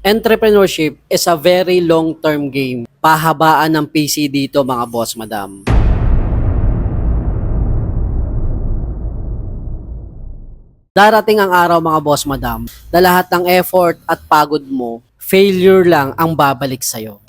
Entrepreneurship is a very long-term game. Pahabaan ng PC dito mga boss madam. Darating ang araw mga boss madam na lahat ng effort at pagod mo, failure lang ang babalik sa'yo.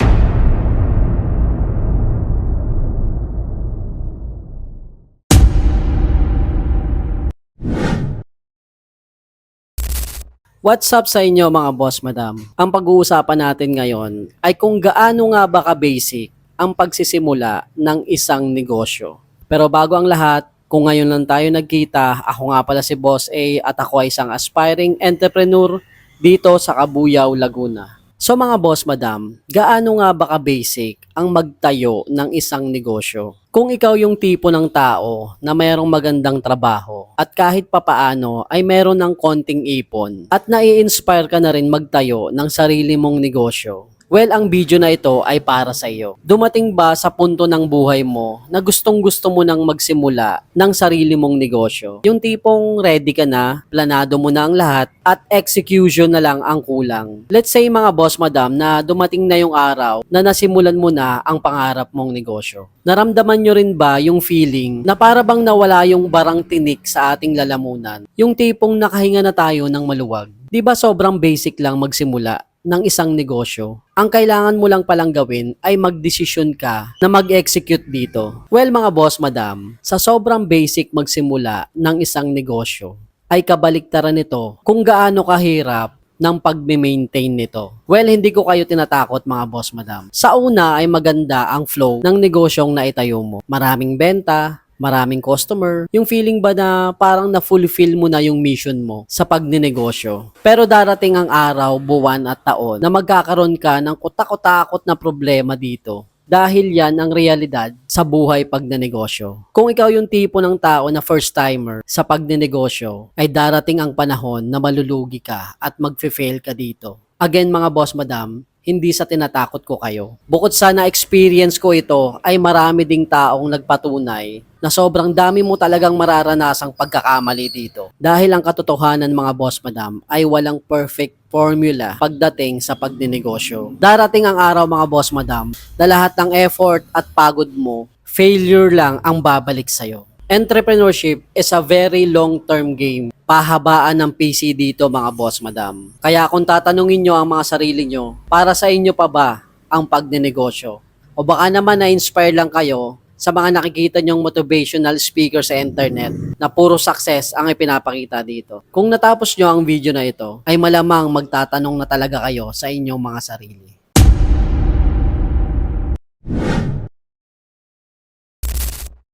What's up sa inyo mga boss madam? Ang pag-uusapan natin ngayon ay kung gaano nga ba ka-basic ang pagsisimula ng isang negosyo. Pero bago ang lahat, kung ngayon lang tayo nagkita, ako nga pala si Boss A at ako ay isang aspiring entrepreneur dito sa Cabuyao, Laguna. So mga boss madam, gaano nga ba ka-basic ang magtayo ng isang negosyo? Kung ikaw yung tipo ng tao na mayroong magandang trabaho at kahit papaano ay meron ng konting ipon at nai-inspire ka na rin magtayo ng sarili mong negosyo, well, ang video na ito ay para sa iyo. Dumating ba sa punto ng buhay mo na gustong-gusto mo nang magsimula ng sarili mong negosyo? Yung tipong ready ka na, planado mo na ang lahat, at execution na lang ang kulang. Let's say mga boss madam na dumating na yung araw na nasimulan mo na ang pangarap mong negosyo. Naramdaman nyo rin ba yung feeling na para bang nawala yung barang tinik sa ating lalamunan? Yung tipong nakahinga na tayo ng maluwag. Di ba sobrang basic lang magsimula ng isang negosyo? Ang kailangan mo lang palang gawin ay magdesisyon ka na mag-execute dito. Well mga boss madam, sa sobrang basic magsimula ng isang negosyo, ay kabaliktaran nito kung gaano kahirap ng pag-maintain nito. Well, hindi ko kayo tinatakot mga boss madam. Sa una ay maganda ang flow ng negosyong naitayo mo. Maraming benta, maraming customer, yung feeling ba na parang na-fulfill mo na yung mission mo sa pagninegosyo. Pero darating ang araw, buwan at taon na magkakaroon ka ng kutakot-takot na problema dito. Dahil yan ang realidad sa buhay pagnenegosyo. Kung ikaw yung tipo ng tao na first timer sa pagnenegosyo, ay darating ang panahon na malulugi ka at magfe-fail ka dito. Again mga boss madam, hindi sa tinatakot ko kayo. Bukod sa na-experience ko ito, ay marami ding taong nagpatunay na sobrang dami mo talagang mararanasang pagkakamali dito. Dahil ang katotohanan mga boss madam ay walang perfect formula pagdating sa pagninegosyo. Darating ang araw mga boss madam na lahat ng effort at pagod mo, failure lang ang babalik sa'yo. Entrepreneurship is a very long-term game. Pahabaan ng PC dito mga boss madam. Kaya kung tatanungin nyo ang mga sarili nyo, para sa inyo pa ba ang pagninegosyo? O baka naman na-inspire lang kayo sa mga nakikita nyong motivational speaker sa internet na puro success ang ipinapakita dito. Kung natapos nyo ang video na ito, ay malamang magtatanong na talaga kayo sa inyong mga sarili.